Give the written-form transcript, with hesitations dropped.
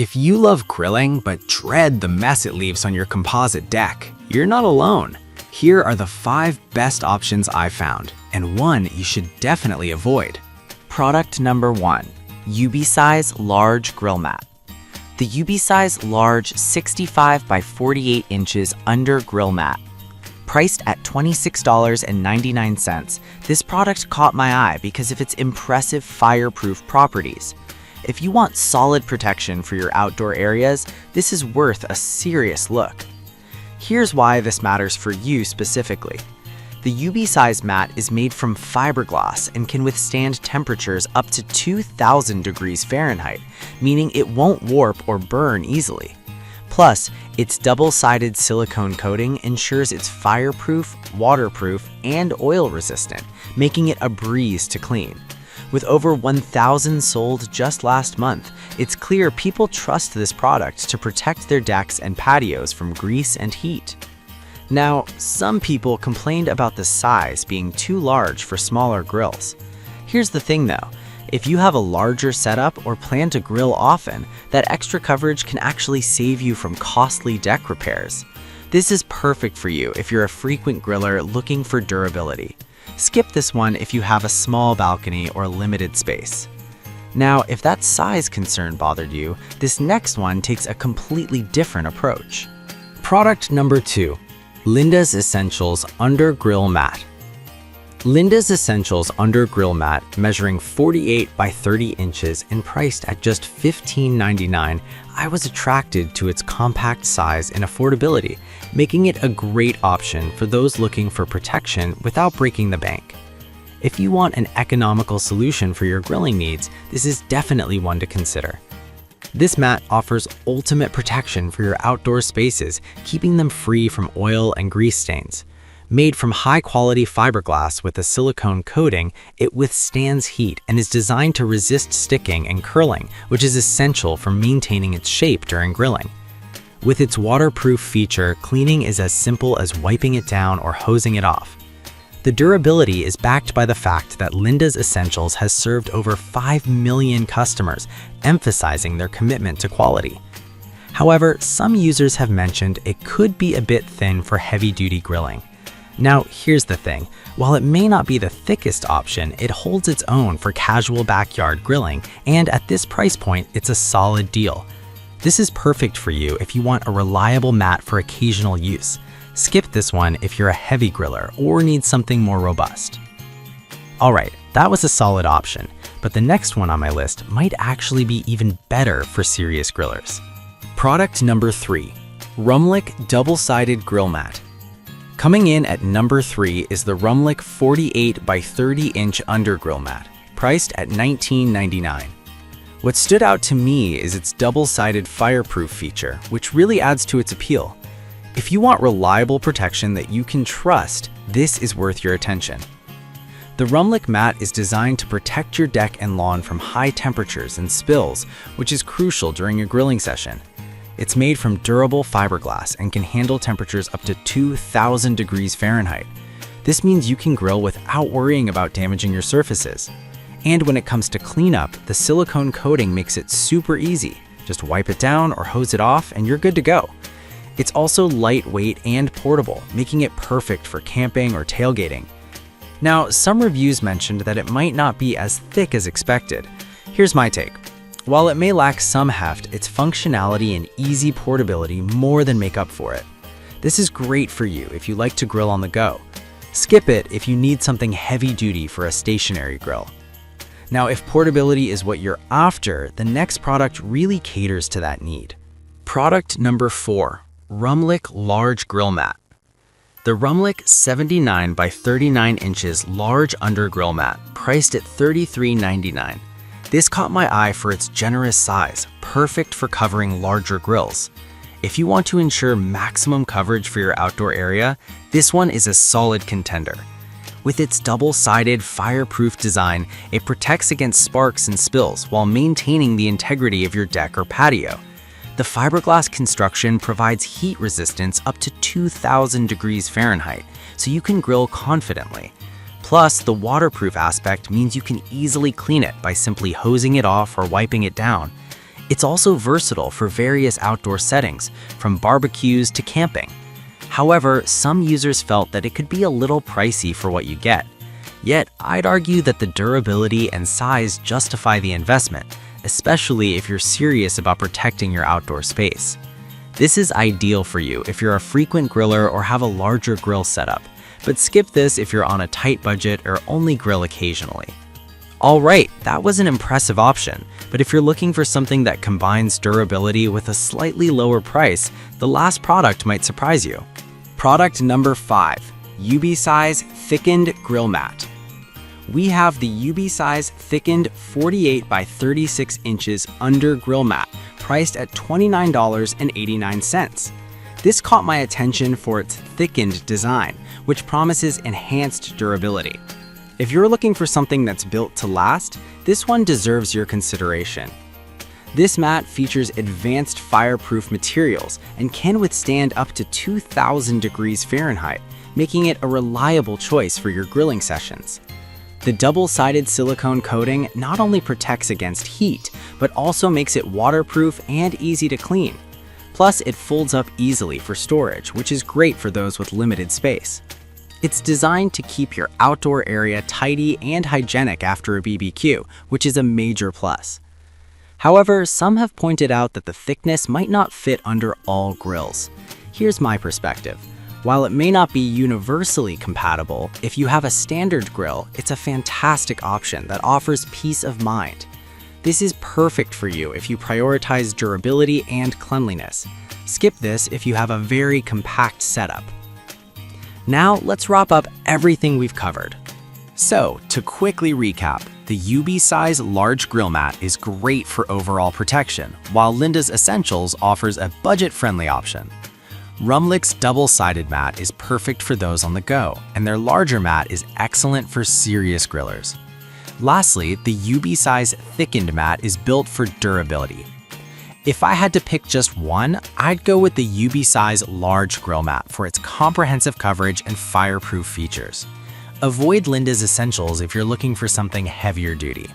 If you love grilling but dread the mess it leaves on your composite deck, you're not alone. Here are the 5 best options I found, and one you should definitely avoid. Product number 1, UB-Size Large Grill Mat. The UB-Size Large 65 by 48 inches under grill mat. Priced at $26.99, this product caught my eye because of its impressive fireproof properties. If you want solid protection for your outdoor areas, this is worth a serious look. Here's why this matters for you specifically. The UB-Size mat is made from fiberglass and can withstand temperatures up to 2,000 degrees Fahrenheit, meaning it won't warp or burn easily. Plus, its double-sided silicone coating ensures it's fireproof, waterproof, and oil-resistant, making it a breeze to clean. With over 1,000 sold just last month, it's clear people trust this product to protect their decks and patios from grease and heat. Now, some people complained about the size being too large for smaller grills. Here's the thing though, if you have a larger setup or plan to grill often, that extra coverage can actually save you from costly deck repairs. This is perfect for you if you're a frequent griller looking for durability. Skip this one if you have a small balcony or limited space. Now, if that size concern bothered you, this next one takes a completely different approach. Product number 2, Linda's Essentials Under Grill Mat. Linda's Essentials Under Grill Mat, measuring 48 by 30 inches and priced at just $15.99, I was attracted to its compact size and affordability, making it a great option for those looking for protection without breaking the bank. If you want an economical solution for your grilling needs, this is definitely one to consider. This mat offers ultimate protection for your outdoor spaces, keeping them free from oil and grease stains. Made from high-quality fiberglass with a silicone coating, it withstands heat and is designed to resist sticking and curling, which is essential for maintaining its shape during grilling. With its waterproof feature, cleaning is as simple as wiping it down or hosing it off. The durability is backed by the fact that Linda's Essentials has served over 5 million customers, emphasizing their commitment to quality. However, some users have mentioned it could be a bit thin for heavy-duty grilling. Now, here's the thing. While it may not be the thickest option, it holds its own for casual backyard grilling, and at this price point, it's a solid deal. This is perfect for you if you want a reliable mat for occasional use. Skip this one if you're a heavy griller or need something more robust. Alright, that was a solid option, but the next one on my list might actually be even better for serious grillers. Product number 3, Rumlik Double-Sided Grill Mat. Coming in at number 3 is the Rumlik 48 by 30 inch under grill mat, priced at $19.99. What stood out to me is its double-sided fireproof feature, which really adds to its appeal. If you want reliable protection that you can trust, this is worth your attention. The Rumlik mat is designed to protect your deck and lawn from high temperatures and spills, which is crucial during a grilling session. It's made from durable fiberglass and can handle temperatures up to 2,000 degrees Fahrenheit. This means you can grill without worrying about damaging your surfaces. And when it comes to cleanup, the silicone coating makes it super easy. Just wipe it down or hose it off and you're good to go. It's also lightweight and portable, making it perfect for camping or tailgating. Now, some reviews mentioned that it might not be as thick as expected. Here's my take. While it may lack some heft, its functionality and easy portability more than make up for it. This is great for you if you like to grill on the go. Skip it if you need something heavy-duty for a stationary grill. Now, if portability is what you're after, the next product really caters to that need. Product number 4, Rumlik Large Grill Mat. The Rumlik 79 by 39 inches large under grill mat, priced at $33.99. This caught my eye for its generous size, perfect for covering larger grills. If you want to ensure maximum coverage for your outdoor area, this one is a solid contender. With its double-sided fireproof design, it protects against sparks and spills while maintaining the integrity of your deck or patio. The fiberglass construction provides heat resistance up to 2,000 degrees Fahrenheit, so you can grill confidently. Plus, the waterproof aspect means you can easily clean it by simply hosing it off or wiping it down. It's also versatile for various outdoor settings, from barbecues to camping. However, some users felt that it could be a little pricey for what you get. Yet, I'd argue that the durability and size justify the investment, especially if you're serious about protecting your outdoor space. This is ideal for you if you're a frequent griller or have a larger grill setup, but skip this if you're on a tight budget or only grill occasionally. Alright, that was an impressive option, but if you're looking for something that combines durability with a slightly lower price, the last product might surprise you. Product number 5, UB-Size Thickened Grill Mat. We have the UB-Size Thickened 48 by 36 inches under grill mat, priced at $29.89. This caught my attention for its thickened design, which promises enhanced durability. If you're looking for something that's built to last, this one deserves your consideration. This mat features advanced fireproof materials and can withstand up to 2,000 degrees Fahrenheit, making it a reliable choice for your grilling sessions. The double-sided silicone coating not only protects against heat, but also makes it waterproof and easy to clean. Plus, it folds up easily for storage, which is great for those with limited space. It's designed to keep your outdoor area tidy and hygienic after a BBQ, which is a major plus. However, some have pointed out that the thickness might not fit under all grills. Here's my perspective. While it may not be universally compatible, if you have a standard grill, it's a fantastic option that offers peace of mind. This is perfect for you if you prioritize durability and cleanliness. Skip this if you have a very compact setup. Now, let's wrap up everything we've covered. So, to quickly recap, the UB-Size large grill mat is great for overall protection, while Linda's Essentials offers a budget-friendly option. Rumlick's double-sided mat is perfect for those on the go, and their larger mat is excellent for serious grillers. Lastly, the UB-Size thickened mat is built for durability. If I had to pick just one, I'd go with the UB-Size large grill mat for its comprehensive coverage and fireproof features. Avoid Linda's Essentials if you're looking for something heavier duty.